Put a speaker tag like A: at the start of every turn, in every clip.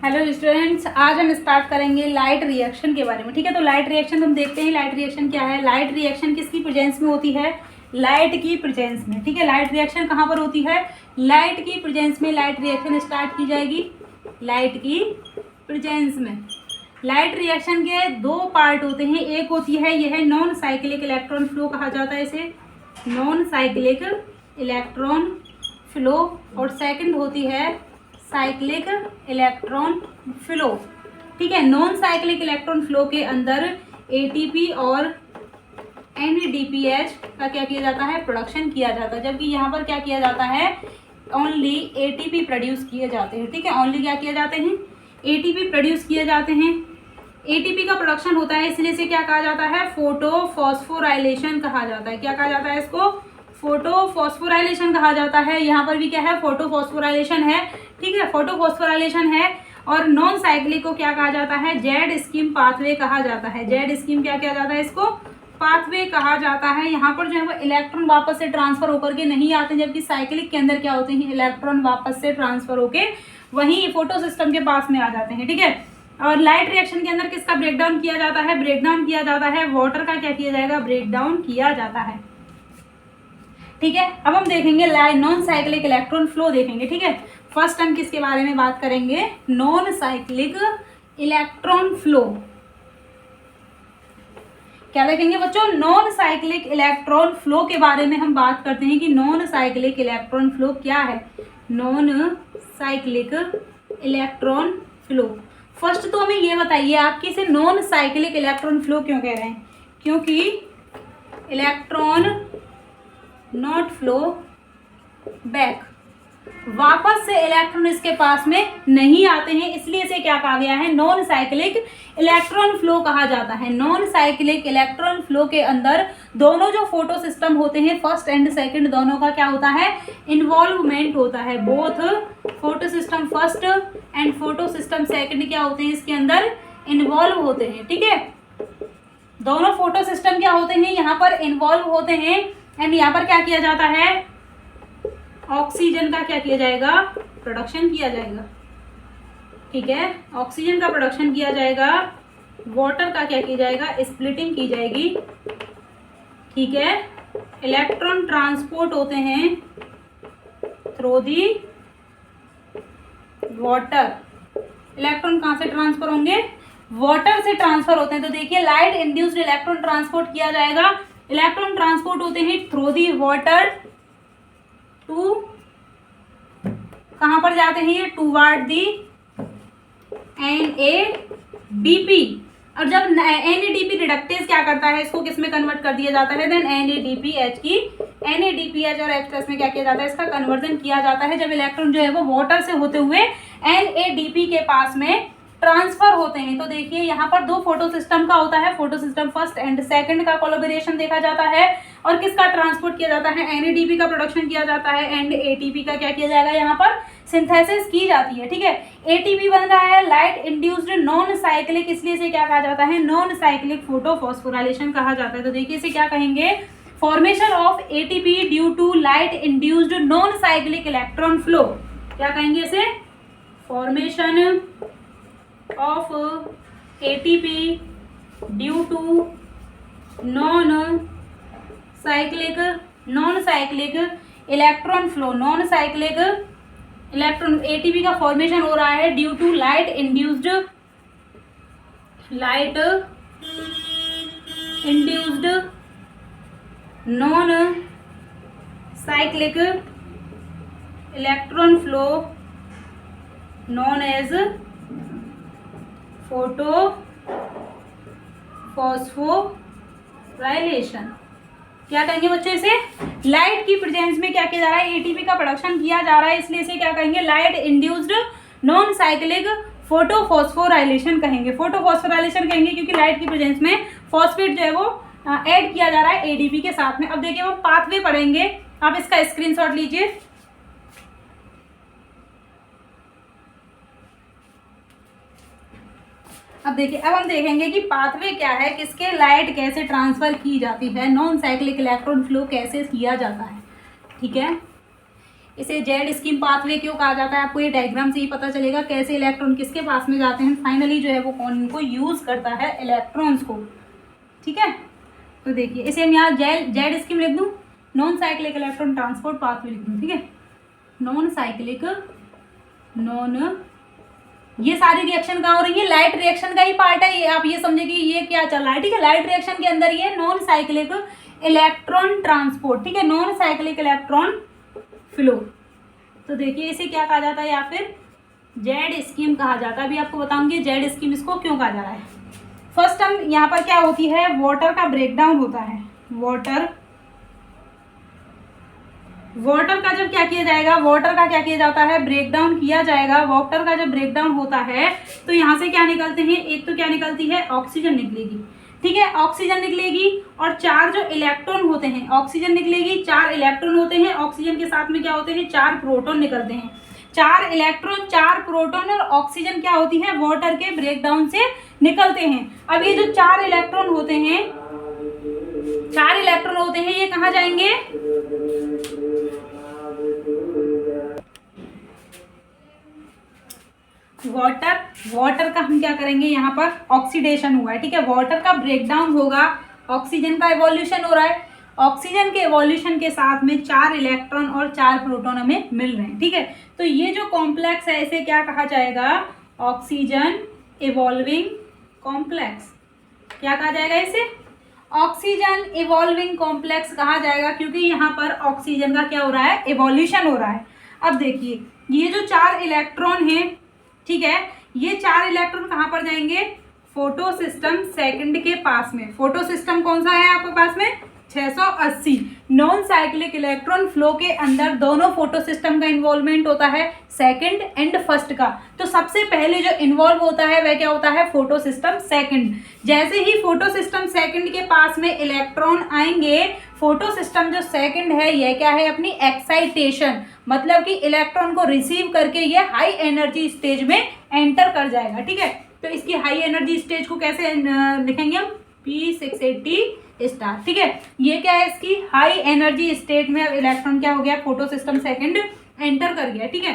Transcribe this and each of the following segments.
A: Hello students, आज हम start करेंगे लाइट रिएक्शन के बारे में। ठीक है, तो लाइट रिएक्शन हम देखते हैं लाइट रिएक्शन क्या है। लाइट रिएक्शन किसकी प्रेजेंस में होती है? लाइट की प्रेजेंस में। ठीक है, लाइट रिएक्शन कहाँ पर होती है? लाइट की प्रेजेंस में लाइट रिएक्शन स्टार्ट की जाएगी। लाइट की प्रेजेंस में लाइट रिएक्शन के दो पार्ट होते हैं। एक होती है यह नॉन साइक्लिक इलेक्ट्रॉन फ्लो कहा जाता है इसे, नॉन साइक्लिक इलेक्ट्रॉन फ्लो, और सेकंड होती है साइक्लिक इलेक्ट्रॉन फ्लो। ठीक है, नॉन साइक्लिक इलेक्ट्रॉन फ्लो के अंदर एटीपी और एनएडीपीएच का क्या किया जाता है? प्रोडक्शन किया जाता है, जबकि यहाँ पर क्या किया जाता है? ओनली एटीपी प्रोड्यूस किए जाते हैं। ठीक है, ओनली क्या किए जाते हैं? एटीपी प्रोड्यूस किए जाते हैं। एटीपी का प्रोडक्शन होता है, इसलिए इसे क्या कहा जाता है? फोटोफॉस्फोराइलेशन कहा जाता है। क्या कहा जाता है इसको? फोटोफॉस्फोराइलेशन कहा जाता है। यहाँ पर भी क्या है? फोटोफॉस्फोराइलेशन है। ठीक है, फोटोफॉस्फोराइलेशन है। और नॉन साइक्लिक को क्या कहा जाता है? जेड स्कीम पाथवे कहा जाता है। जेड स्कीम क्या किया जाता है? इसको पाथवे कहा जाता है। यहाँ पर जो है वो इलेक्ट्रॉन वापस से ट्रांसफर होकर के नहीं आते, जबकि साइक्लिक के अंदर क्या होते हैं? इलेक्ट्रॉन वापस से ट्रांसफर होके वहीं फोटो सिस्टम के पास में आ जाते हैं। ठीक है, और लाइट रिएक्शन के अंदर किसका ब्रेकडाउन किया जाता है? ब्रेकडाउन किया जाता है वाटर का। क्या किया जाएगा? ब्रेकडाउन किया जाता है। ठीक है, अब हम देखेंगे नॉन साइक्लिक इलेक्ट्रॉन फ्लो देखेंगे। ठीक है, फर्स्ट हम किसके बारे में बात करेंगे? Non cyclic electron flow. क्या देखेंगे बच्चों? नॉन साइक्लिक इलेक्ट्रॉन फ्लो के बारे में हम बात करते हैं कि नॉन साइक्लिक इलेक्ट्रॉन फ्लो क्या है। Non cyclic electron flow, first तो हमें ये बताइए आप कि इसे नॉन साइक्लिक इलेक्ट्रॉन फ्लो क्यों कह रहे हैं? क्योंकि इलेक्ट्रॉन नॉट फ्लो बैक, वापस से इलेक्ट्रॉन इसके पास में नहीं आते हैं, इसलिए इसे क्या कहा गया है? नॉन साइक्लिक इलेक्ट्रॉन फ्लो कहा जाता है। नॉन साइक्लिक इलेक्ट्रॉन फ्लो के अंदर दोनों जो फोटो सिस्टम होते हैं, फर्स्ट एंड सेकंड, दोनों का क्या होता है? इन्वॉल्वमेंट होता है। Both photo system first and photo system second क्या होते हैं? इसके अंदर इन्वॉल्व होते हैं। ठीक है, दोनों फोटो सिस्टम क्या होते हैं? यहाँ पर इन्वॉल्व होते हैं। एंड यहाँ पर क्या किया जाता है? ऑक्सीजन का क्या किया जाएगा? प्रोडक्शन किया जाएगा। ठीक है, ऑक्सीजन का प्रोडक्शन किया जाएगा। वाटर का क्या किया जाएगा? स्प्लिटिंग की जाएगी। ठीक है, इलेक्ट्रॉन ट्रांसपोर्ट होते हैं थ्रू दी वाटर। इलेक्ट्रॉन कहाँ से ट्रांसफर होंगे? वाटर से ट्रांसफर होते हैं। तो देखिए, लाइट इंड्यूस्ड इलेक्ट्रॉन ट्रांसपोर्ट किया जाएगा। इलेक्ट्रॉन ट्रांसपोर्ट होते हैं थ्रू दी वाटर टू, कहां पर जाते हैं ये? Toward the NADP। और जब NADP रिडक्टेज क्या करता है? इसको किस में कन्वर्ट कर दिया जाता है? देन NADPH की NADPH और H+ में क्या किया जाता है? इसका कन्वर्जन किया जाता है। जब इलेक्ट्रॉन जो है वो वाटर से होते हुए NADP के पास में ट्रांसफर होते हैं। तो देखिए, यहाँ पर दो फोटो सिस्टम का होता है, photo system first and second का कोलैबोरेशन देखा जाता है। और किसका ट्रांसपोर्ट किया जाता है? NADP का प्रोडक्शन किया जाता है एंड ATP का क्या किया जाएगा? यहाँ पर सिंथेसिस की जाती है। ठीक है, ATP बन रहा है लाइट इंड्यूस्ड नॉन साइक्लिक, इसलिए इसे क्या कहा जाता है? नॉन साइक्लिक फोटोफॉस्फोराइलेशन कहा जाता है। तो देखिए, इसे क्या कहेंगे? Formation of ATP due to light induced non cyclic electron flow. क्या कहेंगे इसे? Formation of ATP due to non cyclic electron flow. Non cyclic electron ATP का फॉर्मेशन हो रहा है due to light induced non cyclic electron flow known as photophosphorylation. क्या कहेंगे बच्चों? इसे लाइट की प्रेजेंस में क्या किया जा रहा है? एटीपी का प्रोडक्शन किया जा रहा है, इसलिए इसे क्या कहेंगे? Light induced non cyclic photophosphorylation कहेंगे। फोटोफॉस्फोराइलेशन कहेंगे क्योंकि लाइट की प्रेजेंस में फॉस्फेट जो है वो ऐड किया जा रहा है एडीपी के साथ में। अब देखिए, वो पाथवे पढ़ेंगे, आप इसका स्क्रीनशॉट लीजिए। अब देखिए, अब हम देखेंगे कि पाथवे क्या है, किसके लाइट कैसे ट्रांसफर की जाती है, नॉन साइक्लिक इलेक्ट्रॉन फ्लो कैसे किया जाता है। ठीक है, इसे जेड स्कीम पाथवे क्यों कहा जाता है, आपको ये डायग्राम से ही पता चलेगा कैसे इलेक्ट्रॉन किसके पास में जाते हैं, फाइनली जो है वो कौन इनको यूज़ करता है, इलेक्ट्रॉन्स को। ठीक है, तो देखिए इसे हम यहाँ जेड स्कीम लिख दूँ, non cyclic electron transport pathway लिख दूँ। ठीक है, नॉन साइक्लिक, नॉन, ये सारी रिएक्शन कहाँ हो रही है, लाइट रिएक्शन का ही पार्ट है ये, आप ये समझे कि ये क्या चल रहा है। ठीक है, लाइट रिएक्शन के अंदर ये नॉन साइक्लिक इलेक्ट्रॉन ट्रांसपोर्ट, ठीक है, नॉन साइक्लिक इलेक्ट्रॉन फ्लो। तो देखिए इसे क्या कहा जाता है, या फिर जेड स्कीम कहा जाता है। अभी आपको बताऊंगी जेड स्कीम इसको क्यों कहा जा रहा है। फर्स्ट हम यहाँ पर क्या होती है, वाटर का ब्रेकडाउन होता है, वाटर का जब क्या किया जाएगा, वाटर का क्या किया जाता है, ब्रेकडाउन किया जाएगा। वाटर का जब ब्रेकडाउन होता है तो यहाँ से क्या निकलते हैं, एक तो क्या निकलती है, ऑक्सीजन निकलेगी। ठीक है, ऑक्सीजन निकलेगी और 4 जो इलेक्ट्रॉन होते हैं, ऑक्सीजन निकलेगी, 4 इलेक्ट्रॉन होते हैं, ऑक्सीजन के साथ में क्या होते हैं, 4 प्रोटॉन निकलते हैं। 4 इलेक्ट्रॉन, 4 प्रोटॉन और ऑक्सीजन क्या होती है, वाटर के ब्रेकडाउन से निकलते हैं। अब ये जो 4 इलेक्ट्रॉन होते हैं, 4 इलेक्ट्रॉन होते हैं, ये कहाँ जाएंगे, वाटर का हम क्या करेंगे, यहाँ पर ऑक्सीडेशन हुआ है। ठीक है, वाटर का ब्रेकडाउन होगा, ऑक्सीजन का एवोल्यूशन हो रहा है, ऑक्सीजन के एवोल्यूशन के साथ में 4 इलेक्ट्रॉन और 4 प्रोटॉन हमें मिल रहे हैं। ठीक है, तो ये जो कॉम्प्लेक्स है इसे क्या कहा जाएगा, ऑक्सीजन इवॉल्विंग कॉम्प्लेक्स। क्या कहा जाएगा इसे, ऑक्सीजन इवॉल्विंग कॉम्प्लेक्स कहा जाएगा, क्योंकि यहाँ पर ऑक्सीजन का क्या हो रहा है, इवोल्यूशन हो रहा है। अब देखिए ये जो 4 इलेक्ट्रॉन हैं, ठीक है, ये 4 इलेक्ट्रॉन कहाँ पर जाएंगे, फोटो सिस्टम सेकंड के पास में। फोटो सिस्टम कौन सा है आपके पास में, 680। नॉन साइक्लिक इलेक्ट्रॉन फ्लो के अंदर दोनों फोटो सिस्टम का इन्वॉल्वमेंट होता है, सेकंड एंड फर्स्ट का। तो सबसे पहले जो इन्वॉल्व होता है वह क्या होता है, फोटो सिस्टम सेकंड। जैसे ही फोटो सिस्टम सेकंड के पास में इलेक्ट्रॉन आएंगे, फोटो सिस्टम जो सेकंड है यह क्या है, अपनी एक्साइटेशन, मतलब कि इलेक्ट्रॉन को रिसीव करके ये हाई एनर्जी स्टेज में एंटर कर जाएगा। ठीक है, तो इसकी हाई एनर्जी स्टेज को कैसे लिखेंगे हम, P680 स्टार। ठीक है, ये क्या है, इसकी हाई एनर्जी स्टेट में अब इलेक्ट्रॉन क्या हो गया, फोटो सिस्टम सेकंड एंटर कर गया। ठीक है,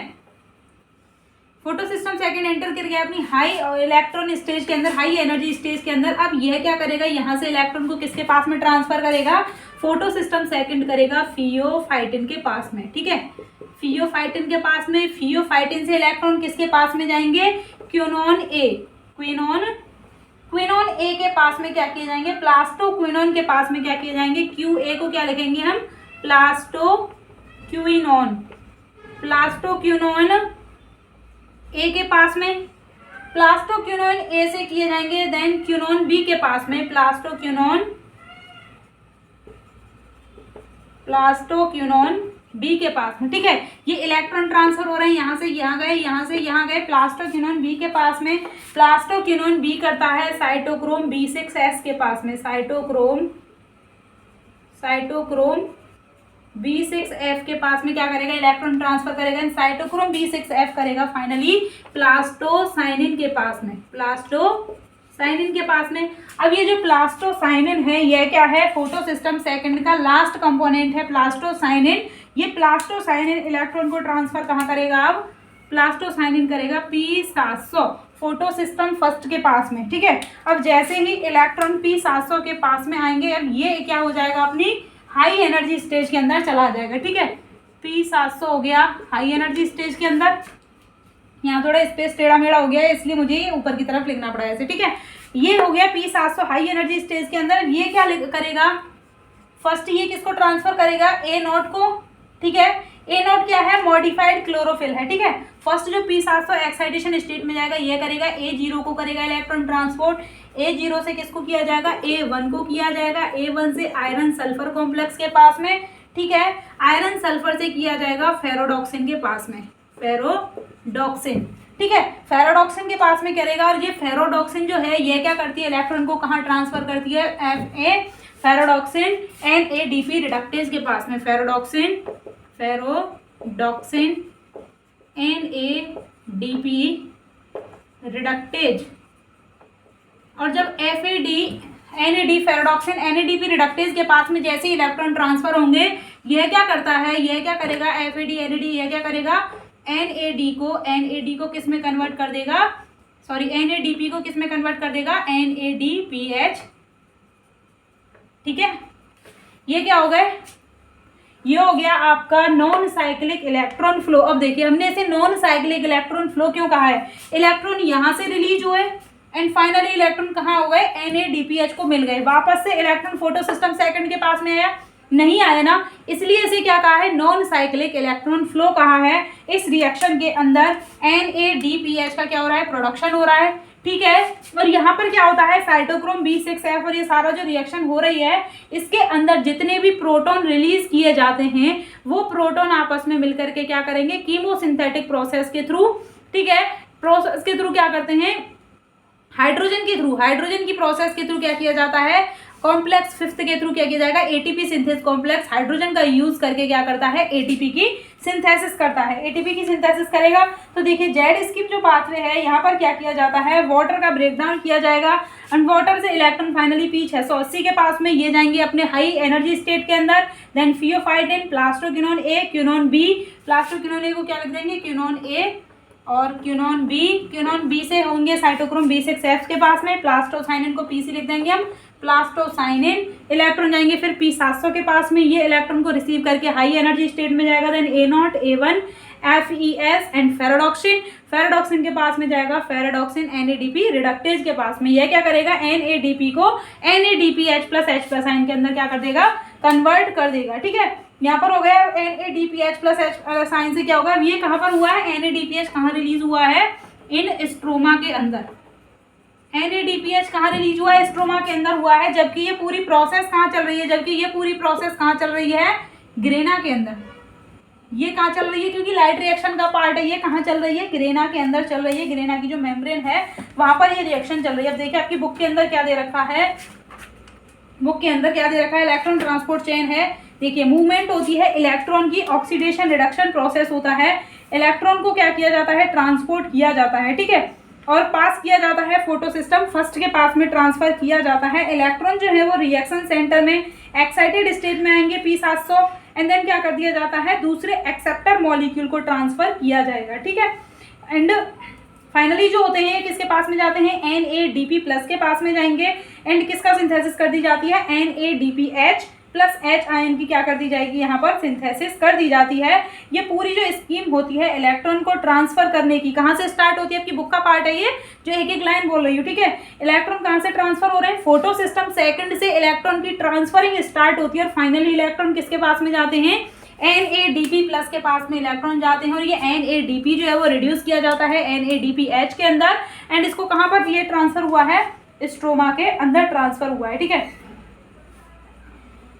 A: फोटो सिस्टम सेकंड एंटर कर गया अपनी हाई इलेक्ट्रॉन स्टेज के अंदर, हाई एनर्जी स्टेज के अंदर। अब यह क्या करेगा, यहाँ से इलेक्ट्रॉन को किसके पास में ट्रांसफर करेगा, फोटो सिस्टम सेकंड करेगा फियोफाइटिन के पास में। ठीक है, फियोफाइटिन के पास में, फियोफाइटिन से इलेक्ट्रॉन किसके पास में जाएंगे, क्विनोन ए, क्विनोन ए के पास में क्या किए जाएंगे, प्लास्टोक्विनोन के पास में क्या किए जाएंगे, क्यू ए को क्या लिखेंगे हम, प्लास्टोक्विनोन। प्लास्टोक्विनोन ए के पास में, प्लास्टोक्विनोन ए से किए जाएंगे, देन क्विनोन बी के पास में, प्लास्टोक्विनोन बी के पास में। ठीक है, ये इलेक्ट्रॉन ट्रांसफर हो रहे हैं, यहाँ से यहाँ गए, यहाँ से यहाँ गए, प्लास्टोक्विनोन बी के पास में। प्लास्टोक्विनोन बी करता है साइटोक्रोम B6S के पास में, साइटोक्रोम B6F के पास में क्या करेगा, इलेक्ट्रॉन ट्रांसफर करेगा, साइटोक्रोम B6F करेगा फाइनली प्लास्टोसाइनिन के पास में, प्लास्टोसाइनिन के पास में। अब ये जो प्लास्टोसाइनिन है यह क्या है, फोटो सिस्टम सेकंड का लास्ट कंपोनेंट है प्लास्टोसाइनिन। ये प्लास्टोसाइनिन इलेक्ट्रॉन को ट्रांसफर कहाँ करेगा, अब प्लास्टोसाइनिन करेगा P700 फोटो सिस्टम फर्स्ट के पास में। ठीक है, अब जैसे ही इलेक्ट्रॉन P700 के पास में आएंगे, अब ये क्या हो जाएगा, अपनी हाई एनर्जी स्टेज के अंदर चला जाएगा। ठीक है, P700 हो गया हाई एनर्जी स्टेज के अंदर। यहाँ थोड़ा स्पेस टेढ़ा मेढ़ा हो गया है, इसलिए मुझे ये ऊपर की तरफ लिखना पड़ा ऐसे। ठीक है, ये हो गया P700 हाई एनर्जी स्टेज के अंदर। ये क्या करेगा, फर्स्ट ये किसको ट्रांसफर करेगा, A0 को। ठीक है, A0 क्या है, मॉडिफाइड क्लोरोफिल है। ठीक है, फर्स्ट जो P700 एक्साइटेशन स्टेट में जाएगा ये करेगा, A0 को करेगा इलेक्ट्रॉन ट्रांसपोर्ट। A0 से किसको किया जाएगा, A1 को किया जाएगा, A1 से आयरन सल्फर कॉम्प्लेक्स के पास में। ठीक है, आयरन सल्फर से किया जाएगा फेरोडॉक्सिन के पास में, फेरोडॉक्सिन। ठीक है, फेरोडॉक्सिन के पास में करेगा, और ये फेरोडॉक्सिन जो है ये क्या करती है, इलेक्ट्रॉन को कहाँ ट्रांसफर करती है, फेरोडॉक्सिन NADP रिडक्टेज के पास में, फेरोडॉक्सिन NADP रिडक्टेज। और जब NAD फेरोडॉक्सिन NADP रिडक्टेज के पास में जैसे इलेक्ट्रॉन ट्रांसफर होंगे, यह क्या करता है, यह क्या करेगा, FAD NAD यह क्या करेगा, NAD को किस में कन्वर्ट कर देगा, सॉरी NADP को किस में कन्वर्ट कर देगा, NADPH। ठीक है, ये क्या हो गए, ये हो गया आपका नॉन साइक्लिक इलेक्ट्रॉन फ्लो। अब देखिए हमने इसे नॉन साइक्लिक इलेक्ट्रॉन फ्लो क्यों कहा है, इलेक्ट्रॉन यहाँ से रिलीज हुए एंड फाइनली इलेक्ट्रॉन कहाँ हो गए, NADPH को मिल गए, वापस से इलेक्ट्रॉन फोटो सिस्टम सेकंड के पास में आया, नहीं आया ना, इसलिए इसे क्या कहा है, नॉन साइक्लिक इलेक्ट्रॉन फ्लो कहा है। इस रिएक्शन के अंदर NADPH का क्या हो रहा है, प्रोडक्शन हो रहा है। ठीक है, और यहाँ पर क्या होता है, साइटोक्रोम B6F और ये सारा जो रिएक्शन हो रही है इसके अंदर जितने भी प्रोटॉन रिलीज किए जाते हैं वो प्रोटॉन आपस में मिलकर के क्या करेंगे, कीमोसिंथेटिक प्रोसेस के थ्रू, ठीक है, प्रोसेस के थ्रू क्या करते हैं, हाइड्रोजन की प्रोसेस के थ्रू क्या किया जाता है, कॉम्प्लेक्स फिफ्थ के थ्रू क्या किया जाएगा, ATP सिंथेसिस कॉम्प्लेक्स हाइड्रोजन का यूज करके क्या करता है, ATP की सिंथेसिस करता है, ATP की सिंथेसिस करेगा। तो देखिए जेड स्किप जो पाथवे है यहाँ पर क्या किया जाता है, वाटर का ब्रेकडाउन किया जाएगा एंड वाटर से इलेक्ट्रॉन फाइनली P680 के पास में ये जाएंगे अपने हाई एनर्जी स्टेट के अंदर, then pheophytin, plastoquinone A, quinone B, plastoquinone A को क्या लिख देंगे, क्विनोन A और क्विनोन B से होंगे साइटोक्रोम B6F के पास में, प्लास्टोसाइनिन को PC लिख देंगे हम, प्लास्टोसाइनिन, इलेक्ट्रॉन जाएंगे फिर P700 के पास में, ये इलेक्ट्रॉन को रिसीव करके हाई एनर्जी स्टेट में जाएगा, then A0 A1 FES and फेराडॉक्सिन के पास में जाएगा, फेराडॉक्सिन NADP रिडक्टेज के पास में, यह क्या करेगा, NADP को NADPH+H+ आयन के अंदर क्या कर देगा, कन्वर्ट कर देगा। ठीक है, यहाँ पर हो गया NADPH+H साइन से क्या होगा, ये कहाँ पर हुआ है, NADPH कहाँ रिलीज हुआ है, इन स्ट्रोमा के अंदर, NADPH कहाँ रिलीज हुआ है, स्ट्रोमा के अंदर हुआ है, जबकि ये पूरी प्रोसेस कहाँ चल रही है, ग्रेना के अंदर। ये कहाँ चल रही है, क्योंकि लाइट रिएक्शन का पार्ट है, ये कहाँ चल रही है, ग्रेना के अंदर चल रही है, ग्रेना की जो मेम्ब्रेन है वहां पर ये रिएक्शन चल रही है। अब देखिए आपकी बुक के अंदर क्या दे रखा है, इलेक्ट्रॉन ट्रांसपोर्ट चेन है। देखिए मूवमेंट होती है इलेक्ट्रॉन की, ऑक्सीडेशन रिडक्शन प्रोसेस होता है, इलेक्ट्रॉन को क्या किया जाता है, ट्रांसपोर्ट किया जाता है। ठीक है, और पास किया जाता है फोटो सिस्टम फर्स्ट के पास में, ट्रांसफर किया जाता है। इलेक्ट्रॉन जो है वो रिएक्शन सेंटर में एक्साइटेड स्टेट में आएंगे P700 एंड देन क्या कर दिया जाता है, दूसरे एक्सेप्टर मॉलिक्यूल को ट्रांसफर किया जाएगा। ठीक है, एंड फाइनली जो होते हैं किसके पास में जाते हैं, NADP+ के पास में जाएंगे एंड किसका सिंथेसिस कर दी जाती है, NADPH+H आयन की क्या कर दी जाएगी, यहाँ पर सिंथेसिस कर दी जाती है। ये पूरी जो स्कीम होती है इलेक्ट्रॉन को ट्रांसफर करने की, कहाँ से स्टार्ट होती है, आपकी बुक का पार्ट है ये जो एक एक लाइन बोल रही हूँ। ठीक है, इलेक्ट्रॉन कहाँ से ट्रांसफर हो रहे हैं, फोटो सिस्टम सेकंड से इलेक्ट्रॉन की ट्रांसफरिंग स्टार्ट होती है और फाइनली इलेक्ट्रॉन किसके पास में जाते हैं, NADP+ के पास में इलेक्ट्रॉन जाते हैं और ये NADP जो है वो रिड्यूस किया जाता है NADPH के अंदर एंड इसको कहाँ पर ये ट्रांसफर हुआ है, स्ट्रोमा के अंदर ट्रांसफर हुआ है। ठीक है,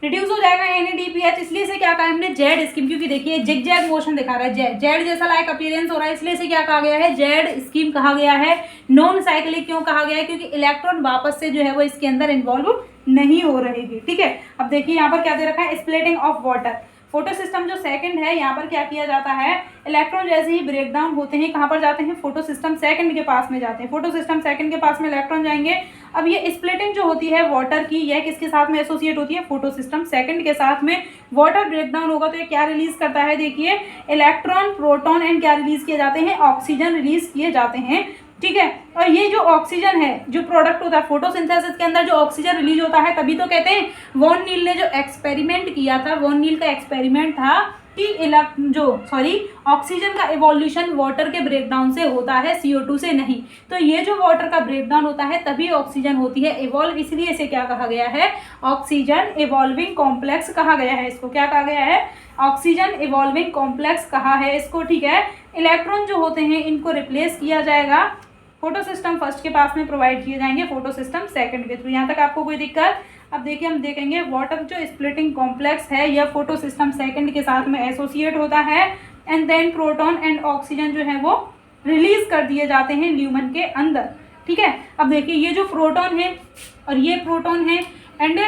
A: रिड्यूस हो जाएगा NADPH, इसलिए से क्या कहा हमने, जेड स्कीम, क्योंकि देखिए जिग जैग मोशन दिखा रहा है, जेड जैसा लाइक अपीयरेंस हो रहा है, इसलिए से क्या कहा गया है, जेड स्कीम कहा गया है। नॉन साइक्लिक क्यों कहा गया है, क्योंकि इलेक्ट्रॉन वापस से जो है वो इसके अंदर इन्वॉल्व नहीं हो रहेगी। ठीक है, अब देखिए यहाँ पर क्या दे रखा है, splitting of water, photo system जो सेकंड है यहाँ पर क्या किया जाता है, इलेक्ट्रॉन जैसे ही ब्रेक डाउन होते हैं कहाँ पर जाते हैं, फोटो सिस्टम सेकंड के पास में जाते हैं, फोटो सिस्टम सेकंड के पास में इलेक्ट्रॉन जाएंगे। अब ये स्प्लिटिंग जो होती है वाटर की, यह किसके साथ में एसोसिएट होती है, फोटो सिस्टम सेकंड के साथ में। वाटर ब्रेक डाउन होगा तो ये क्या रिलीज करता है, देखिए इलेक्ट्रॉन, प्रोटॉन एंड क्या रिलीज किए जाते हैं, ऑक्सीजन रिलीज किए जाते हैं। ठीक है, और ये जो ऑक्सीजन है जो प्रोडक्ट होता है फोटोसिंथेसिस के अंदर, जो ऑक्सीजन रिलीज होता है, तभी तो कहते हैं वॉन नील ने जो एक्सपेरिमेंट किया था, वॉन नील का एक्सपेरिमेंट था कि ऑक्सीजन का इवोल्यूशन वाटर के ब्रेकडाउन से होता है, CO2 से नहीं। तो ये जो वाटर का ब्रेकडाउन होता है तभी ऑक्सीजन होती है इवॉल्व, इसलिए इसे क्या कहा गया है, ऑक्सीजन इवॉल्विंग कॉम्प्लेक्स कहा गया है। इसको क्या कहा गया है, ऑक्सीजन इवॉल्विंग कॉम्प्लेक्स कहा है इसको। ठीक है, इलेक्ट्रॉन जो होते हैं इनको रिप्लेस किया जाएगा, फोटो सिस्टम फर्स्ट के पास में प्रोवाइड किए जाएंगे फोटो सिस्टम सेकंड के थ्रू। यहाँ तक आपको कोई दिक्कत? अब देखिए हम देखेंगे वाटर जो स्प्लिटिंग कॉम्प्लेक्स है यह फोटो सिस्टम सेकंड के साथ में एसोसिएट होता है and then proton and oxygen जो है वो रिलीज कर दिए जाते हैं ल्यूमन के अंदर। ठीक है, अब देखिए ये जो प्रोटॉन है और ये प्रोटॉन है एंड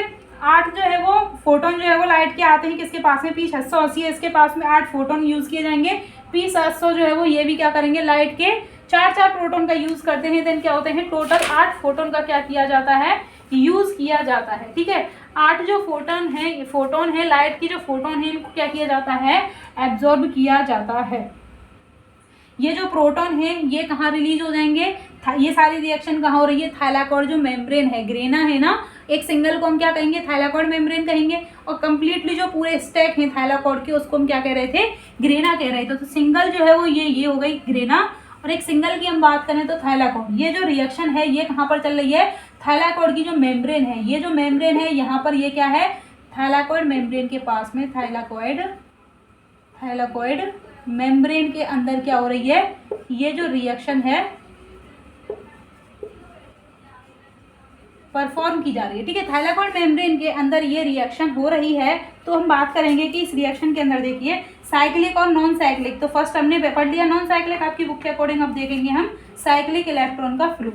A: 8 जो है वो फोटोन जो है वो लाइट के आते हैं किसके पास में, P680 है, इसके पास में 8 फोटोन यूज किए जाएंगे। P700 जो है वो ये भी क्या करेंगे, लाइट के 4 प्रोटॉन का यूज करते हैं। देन क्या होते हैं, टोटल 8 फोटोन का क्या किया जाता है, यूज किया जाता है। ठीक है, 8 जो फोटोन है लाइट की जो फोटोन है इनको क्या किया जाता है, एब्जॉर्ब किया जाता है। ये जो प्रोटॉन है ये कहाँ रिलीज हो जाएंगे, ये सारी रिएक्शन कहाँ हो रही है, थाइलाकॉइड जो मेम्ब्रेन है, ग्रेना है ना, एक सिंगल को हम क्या कहेंगे, थाइलाकॉइड मेम्ब्रेन कहेंगे, और कंप्लीटली जो पूरे स्टैक हैं थाइलाकॉइड के उसको हम क्या कह रहे थे, ग्रेना कह रहे थे। तो सिंगल जो है वो ये हो गई ग्रेना, और एक सिंगल की हम बात करें तो थाइलाकॉइड। ये जो रिएक्शन है ये कहाँ पर चल रही है, थाइलाकॉइड की जो मेम्ब्रेन है, ये जो मेम्ब्रेन है यहाँ पर ये क्या है, थाइलाकॉइड मेम्ब्रेन के पास में थाइलाकॉइड मेम्ब्रेन के अंदर क्या हो रही है, ये जो रिएक्शन है परफॉर्म की जा रही है। ठीक है, थाइलाकॉइड मेम्ब्रेन के अंदर ये रिएक्शन हो रही है। तो हम बात करेंगे कि इस रिएक्शन के अंदर देखिए साइक्लिक और नॉन साइक्लिक। तो फर्स्ट हमने पढ़ लिया नॉन साइक्लिक, आपकी बुक के अकॉर्डिंग अब देखेंगे हम साइक्लिक इलेक्ट्रॉन का फ्लो।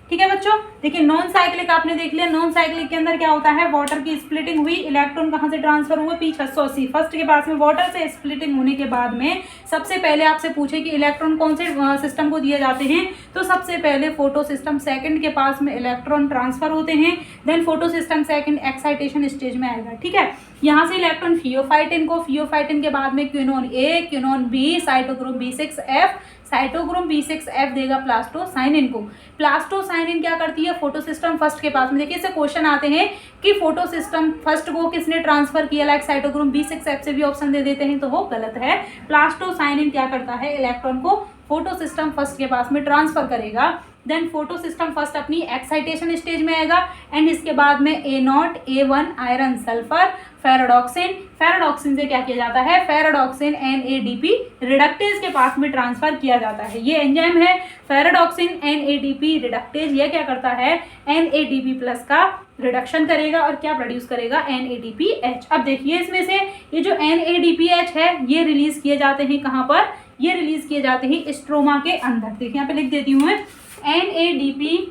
A: ठीक है बच्चों, देखिए नॉन साइक्लिक आपने देख लिया। नॉन साइक्लिक के अंदर क्या होता है, वाटर की स्प्लिटिंग हुई, इलेक्ट्रॉन कहाँ से ट्रांसफर हुए, P680 फर्स्ट के पास में। वाटर से स्प्लिटिंग होने के बाद में सबसे पहले आपसे पूछे कि इलेक्ट्रॉन कौन से सिस्टम को दिए जाते हैं, तो सबसे पहले फोटो सिस्टम सेकंड के पास में इलेक्ट्रॉन ट्रांसफर होते हैं। Then photosystem second excitation stage में आएगा। ठीक है, यहाँ से इलेक्ट्रॉन फियोफाइटिन के बाद में quinone A, quinone B, cytochrome B6F, cytochrome B6F देगा प्लास्टोसाइनिन को। प्लास्टोसाइनिन क्या करती है, फोटो सिस्टम फर्स्ट के पास में। देखिए इससे क्वेश्चन आते हैं कि फोटो सिस्टम फर्स्ट को किसने ट्रांसफर किया, लाइक साइटोक्रोम B6F से भी ऑप्शन दे देते हैं तो वो गलत है। प्लास्टोसाइनिन क्या करता है, इलेक्ट्रॉन को फोटो सिस्टम फर्स्ट के पास में ट्रांसफर करेगा। देन फोटो सिस्टम फर्स्ट अपनी एक्साइटेशन स्टेज में आएगा, एंड इसके बाद में A0, A1 आयरन सल्फर, फेराडॉक्सिन से क्या किया जाता है, फेराडॉक्सिन NADP रिडक्टेज के पास में ट्रांसफर किया जाता है। ये एंजाइम है फेराडॉक्सिन NADP रिडक्टेज। ये क्या करता है, NADP प्लस का रिडक्शन करेगा और क्या प्रोड्यूस करेगा, NADPH। अब देखिए इसमें से ये जो NADPH है ये रिलीज किए जाते हैं कहाँ पर, ये रिलीज किए जाते हैं स्ट्रोमा के अंदर। देखिए यहाँ पे लिख देती हूँ मैं, NADPH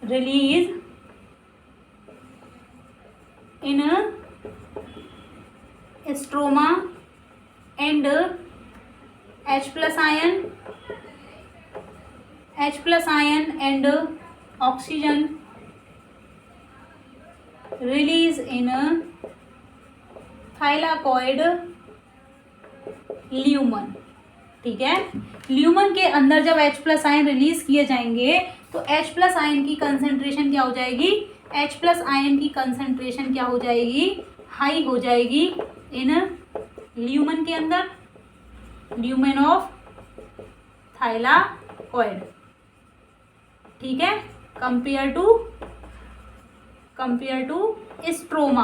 A: release in stroma and H plus ion and oxygen release in thylakoid lumen. ठीक है, ल्यूमन के अंदर जब H प्लस आयन रिलीज किए जाएंगे तो H प्लस आयन की कंसेंट्रेशन क्या हो जाएगी, H प्लस आयन की कंसेंट्रेशन क्या हो जाएगी, हाई हो जाएगी इन ल्यूमन के अंदर, ल्यूमन ऑफ थाइलाकॉइड। ठीक है, कंपेयर टू स्ट्रोमा।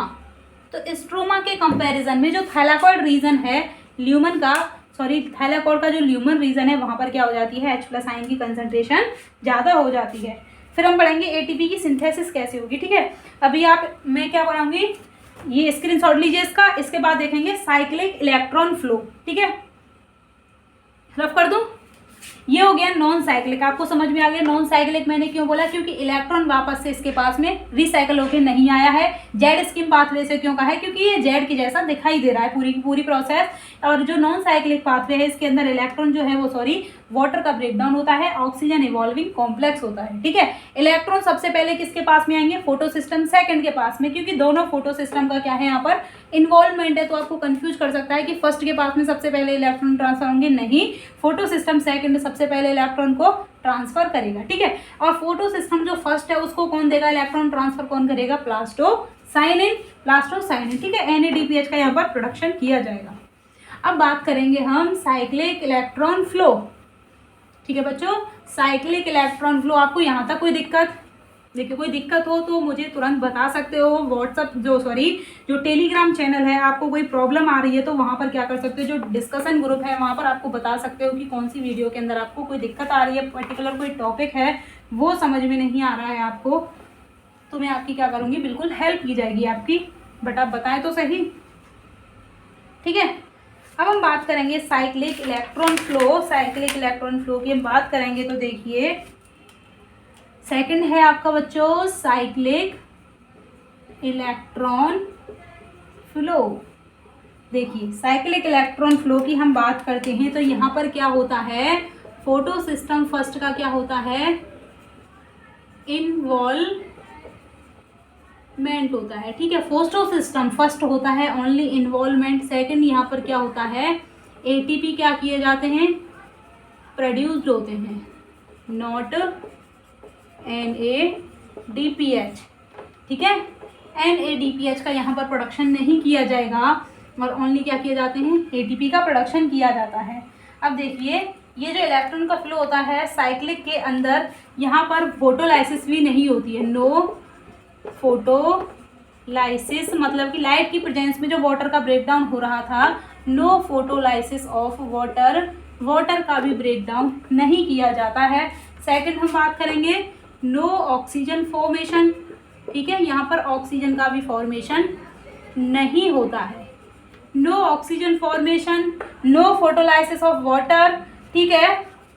A: तो स्ट्रोमा के कंपैरिजन में जो थाइलाकॉइड रीजन है ल्यूमन का, थाइलाकॉइड का जो ल्यूमन रीजन है वहाँ पर क्या हो जाती है, H प्लस आयन की कंसंट्रेशन ज़्यादा हो जाती है। फिर हम पढ़ेंगे ATP की सिंथेसिस कैसे होगी। ठीक है, अभी मैं क्या पढ़ाऊंगी, ये स्क्रीनशॉट लीजिए इसका, इसके बाद देखेंगे साइक्लिक इलेक्ट्रॉन फ्लो। ठीक है, रफ कर दूं, ये हो गया नॉन साइक्लिक। आपको समझ में आ गया नॉन साइक्लिक मैंने क्यों बोला, क्योंकि इलेक्ट्रॉन वापस से इसके पास में रिसाइकल होकर नहीं आया है। जेड स्किम पाथवे से क्यों कहा है, क्योंकि ये जेड के जैसा दिखाई दे रहा है पूरी की पूरी प्रोसेस। और जो नॉन साइक्लिक पाथवे है इसके अंदर इलेक्ट्रॉन जो है वो वाटर का ब्रेकडाउन होता है, ऑक्सीजन इवॉल्विंग कॉम्प्लेक्स होता है। ठीक है, इलेक्ट्रॉन सबसे पहले किसके पास में आएंगे, फोटो सिस्टम सेकंड के पास में, क्योंकि दोनों फोटो सिस्टम का क्या है यहाँ पर इन्वॉल्वमेंट है। तो आपको कंफ्यूज कर सकता है कि फर्स्ट के पास में सबसे पहले इलेक्ट्रॉन ट्रांसफर होंगे, नहीं, फोटो सिस्टम सेकंड सबसे पहले इलेक्ट्रॉन को ट्रांसफर करेगा। ठीक है, और फोटो सिस्टम जो फर्स्ट है उसको कौन देगा, इलेक्ट्रॉन ट्रांसफर कौन करेगा, प्लास्टोसाइनिन। ठीक है, NADPH का यहाँ पर प्रोडक्शन किया जाएगा। अब बात करेंगे हम साइक्लिक इलेक्ट्रॉन फ्लो। ठीक है बच्चों, साइक्लिक इलेक्ट्रॉन फ्लो। आपको यहाँ तक कोई दिक्कत, देखिए कोई दिक्कत हो तो मुझे तुरंत बता सकते हो। व्हाट्सअप जो टेलीग्राम चैनल है, आपको कोई प्रॉब्लम आ रही है तो वहाँ पर क्या कर सकते हो, जो डिस्कशन ग्रुप है वहाँ पर आपको बता सकते हो कि कौन सी वीडियो के अंदर आपको कोई दिक्कत आ रही है, पर्टिकुलर कोई टॉपिक है वो समझ में नहीं आ रहा है आपको, तो मैं आपकी क्या करूँगी, बिल्कुल हेल्प की जाएगी आपकी, बट आप बताएं तो सही। ठीक है, अब हम बात करेंगे cyclic electron flow. Cyclic electron flow की हम बात करेंगे तो देखिए सेकंड है आपका बच्चों साइक्लिक इलेक्ट्रॉन फ्लो। देखिए साइक्लिक इलेक्ट्रॉन फ्लो की हम बात करते हैं तो यहाँ पर क्या होता है, फोटो सिस्टम फर्स्ट का क्या होता है, इन्वॉल्वमेंट होता है, ठीक है। फोटो सिस्टम फर्स्ट होता है ओनली इन्वॉल्वमेंट, सेकंड यहाँ पर क्या होता है, एटीपी क्या किए जाते हैं, प्रोड्यूस्ड होते हैं, नॉट NADPH, ठीक है। NADPH का यहाँ पर प्रोडक्शन नहीं किया जाएगा और ओनली क्या किए जाते हैं, ATP का प्रोडक्शन किया जाता है। अब देखिए ये जो इलेक्ट्रॉन का फ्लो होता है साइक्लिक के अंदर, यहाँ पर फोटोलाइसिस भी नहीं होती है, नो फोटोलाइसिस, मतलब कि लाइट की प्रेजेंस में जो वाटर का ब्रेकडाउन हो रहा था, no photolysis of water, water का भी ब्रेकडाउन नहीं किया जाता है। सेकंड हम बात करेंगे नो ऑक्सीजन फॉर्मेशन, ठीक है, यहाँ पर ऑक्सीजन का भी फॉर्मेशन नहीं होता है, no oxygen formation, no photolysis of water, ठीक है।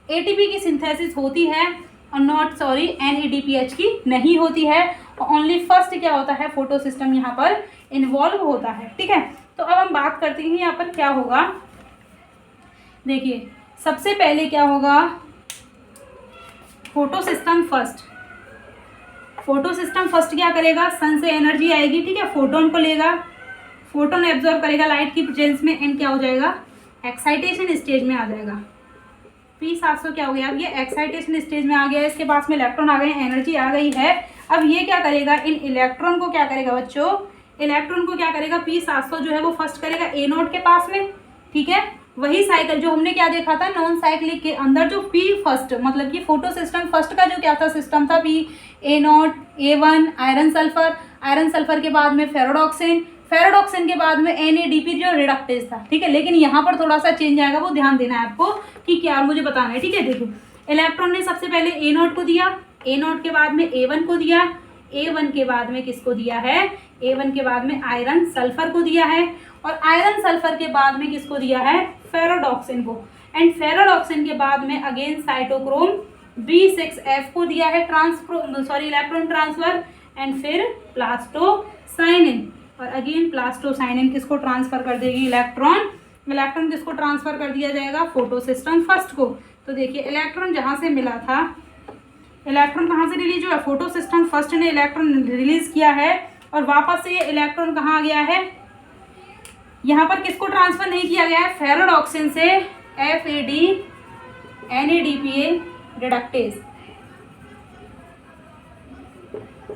A: एटीपी की सिंथेसिस होती है और NADPH की नहीं होती है। ओनली फर्स्ट क्या होता है, फोटो सिस्टम यहाँ पर इन्वॉल्व होता है, ठीक है। तो अब हम बात करते हैं यहाँ पर क्या होगा। देखिए सबसे पहले क्या होगा, photo system first, photo system first क्या करेगा, सन से एनर्जी आएगी, ठीक है, फोटोन को लेगा, फोटोन एब्जॉर्ब करेगा लाइट की प्रेजेंस में, एंड क्या हो जाएगा, एक्साइटेशन स्टेज में आ जाएगा। P700 क्या हो गया, अब ये एक्साइटेशन स्टेज में आ गया है, इसके पास में इलेक्ट्रॉन आ गए, एनर्जी आ गई है। अब ये क्या करेगा, इन इलेक्ट्रॉन को क्या करेगा बच्चों, इलेक्ट्रॉन को क्या करेगा, P700 जो है वो फर्स्ट करेगा A नोट के पास में, ठीक है। वही साइकिल जो हमने क्या देखा था नॉन साइक्लिक के अंदर, जो P फर्स्ट मतलब कि फोटो सिस्टम फर्स्ट का जो क्या था सिस्टम था, P A note A1 iron sulphur, iron sulphur के बाद में फेरोडॉक्सिन, फेरोडॉक्सिन के बाद में NADP जो रिडक्टेज था, ठीक है। लेकिन यहाँ पर थोड़ा सा चेंज आएगा, वो ध्यान देना है आपको कि क्या मुझे बताना है, ठीक है। देखो इलेक्ट्रॉन ने सबसे पहले A नोट को दिया, A नोट के बाद में A1 को दिया, A1 के बाद में किसको दिया है, A1 के बाद में आयरन सल्फर को दिया है, और आयरन सल्फर के बाद में किसको दिया है, फेरोडॉक्सिन को, एंड फेरोडॉक्सिन के बाद में अगेन साइटोक्रोम B6F को दिया है इलेक्ट्रॉन ट्रांसफर, एंड फिर प्लास्टोसाइनिन, और अगेन प्लास्टोसाइनिन किसको ट्रांसफर कर देगी, इलेक्ट्रॉन किसको ट्रांसफर कर दिया जाएगा, फोटो सिस्टम फर्स्ट को। तो देखिए इलेक्ट्रॉन जहाँ से मिला था, इलेक्ट्रॉन कहाँ से रिलीज हुआ, फोटो सिस्टम फर्स्ट ने इलेक्ट्रॉन रिलीज किया है, और वापस से ये इलेक्ट्रॉन कहाँ आ गया है, यहाँ पर किसको ट्रांसफर नहीं किया गया है, फेरोडॉक्सिन से FAD NADPA रिडक्टेज,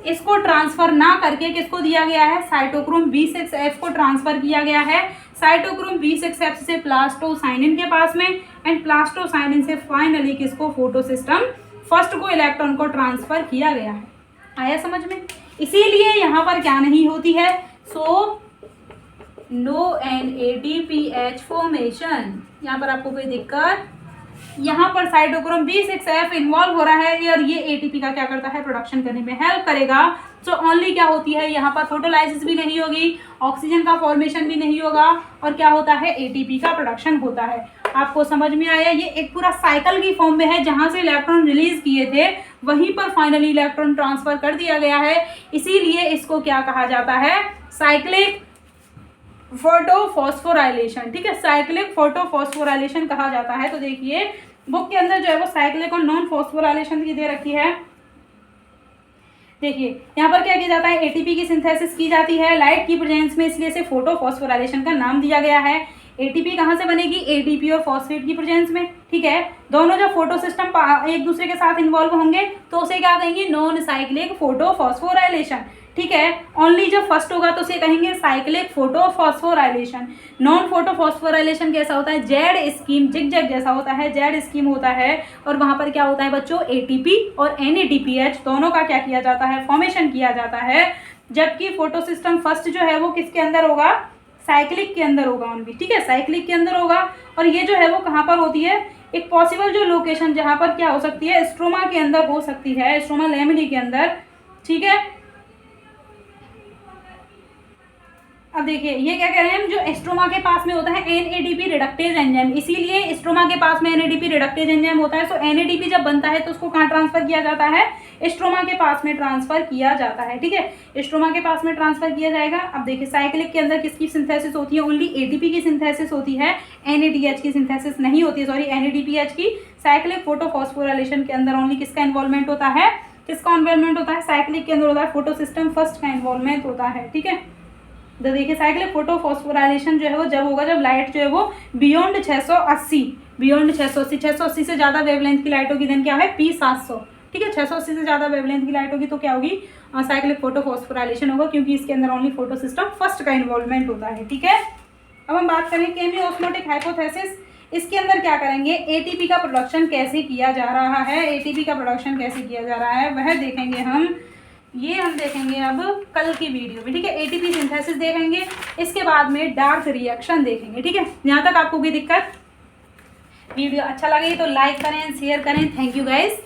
A: इसको ट्रांसफर ना करके किसको दिया गया है, साइटोक्रोम B6F को ट्रांसफर किया गया है, साइटोक्रोम B6F से प्लास्टोसाइनिन के पास में, एंड प्लास्टोसाइनिन से फाइनली किसको, फोटो सिस्टम फर्स्ट को इलेक्ट्रॉन को ट्रांसफर किया गया है। आया समझ में, इसीलिए यहाँ पर क्या नहीं होती है, सो नो NADPH फॉर्मेशन, यहाँ पर आपको कोई दिक्कत, यहाँ पर साइटोक्रोम B6F इन्वॉल्व हो रहा है और ये ATP का क्या करता है, प्रोडक्शन करने में हेल्प करेगा। सो ओनली क्या होती है, यहाँ पर फोटोलाइसिस भी नहीं होगी, ऑक्सीजन का फॉर्मेशन भी नहीं होगा, और क्या होता है, ATP का प्रोडक्शन होता है। आपको समझ में आया, ये एक पूरा साइकिल की फॉर्म में है, जहाँ से इलेक्ट्रॉन रिलीज किए थे वहीं पर फाइनली इलेक्ट्रॉन ट्रांसफर कर दिया गया है, इसीलिए इसको क्या कहा जाता है, साइक्लिक फोटोफॉस्फोराइलेशन, ठीक है, साइक्लिक फोटोफॉस्फोराइलेशन कहा जाता है। तो देखिए बुक के अंदर जो है वो साइक्लिक और नॉन फॉस्फोराइलेशन की दे रखी है। देखिए यहाँ पर क्या किया जाता है, ATP की सिंथेसिस की जाती है लाइट की प्रेजेंस में, इसलिए इसे फोटोफॉस्फोराइलेशन का नाम दिया गया है। ATP कहाँ से बनेगी, ADP और फॉस्फेट की प्रेजेंस में, ठीक है। दोनों जब फोटो सिस्टम एक दूसरे के साथ इन्वॉल्व होंगे तो उसे क्या कहेंगे, नॉन साइक्लिक फोटोफॉस्फोराइलेशन, ठीक है। ओनली जब फर्स्ट होगा तो उसे कहेंगे साइक्लिक फोटोफॉस्फोराइलेशन। नॉन फोटोफॉस्फोराइलेशन कैसा होता है, जेड स्कीम जिगजैग जैसा होता है, जेड स्कीम होता है, और वहां पर क्या होता है बच्चों, ATP और NADPH दोनों का क्या किया जाता है, फॉर्मेशन किया जाता है। जबकि फोटो सिस्टम फर्स्ट जो है वो किसके अंदर होगा, साइक्लिक के अंदर होगा ओनली, ठीक है, साइक्लिक के अंदर होगा। और ये जो है वो कहाँ पर होती है, एक पॉसिबल जो लोकेशन जहाँ पर क्या हो सकती है, स्ट्रोमा के अंदर हो सकती है, स्ट्रोमा लैमेली के अंदर, ठीक है। अब देखिए ये क्या कह रहे हैं हम, जो एस्ट्रोमा के पास में होता है NADP रिडक्टेज एंजाइम, इसीलिए एस्ट्रोमा के पास में NADP रिडक्टेज एंजाइम होता है। सो NADP जब बनता है तो उसको कहाँ ट्रांसफर किया जाता है, एस्ट्रोमा के पास में ट्रांसफर किया जाता है, ठीक है, एस्ट्रोमा के पास में ट्रांसफर किया जाएगा। अब देखिए साइक्लिक के अंदर किसकी सिंथेसिस होती है, ओनली ATP की सिंथेसिस होती है, NADH की सिंथेसिस नहीं होती है, सॉरी NADPH की। साइक्लिक फोटोफॉस्फोराइलेशन के अंदर ओनली किसका इन्वॉल्वमेंट होता है, किसका इन्वॉल्वमेंट होता है, साइक्लिक के अंदर होता है फोटो सिस्टम फर्स्ट का इन्वॉल्वमेंट होता है, ठीक है। तो देखिए साइक्लिक फोटोफॉस्फोराइलेशन जो है वो जब होगा जब लाइट जो है वो बियॉन्ड 680 680 से ज़्यादा वेवलेंथ की लाइट होगी, देन क्या है P700, ठीक है। 680 से ज़्यादा वेवलेंथ की लाइट होगी तो क्या होगी, साइक्लिक फोटोफॉस्फोराइलेशन होगा, क्योंकि इसके अंदर ओनली फोटो सिस्टम फर्स्ट का इन्वॉल्वमेंट होता है, ठीक है। अब हम बात करें केमियोस्मोटिक हाइपोथेसिस, इसके अंदर क्या करेंगे, एटीपी का प्रोडक्शन कैसे किया जा रहा है, एटीपी का प्रोडक्शन कैसे किया जा रहा है वह देखेंगे हम, ये हम देखेंगे अब कल की वीडियो में, ठीक है। एटीपी सिंथेसिस देखेंगे, इसके बाद में डार्क रिएक्शन देखेंगे, ठीक है। यहाँ तक आपको कोई दिक्कत, वीडियो अच्छा लगे तो लाइक करें, शेयर करें। Thank you guys.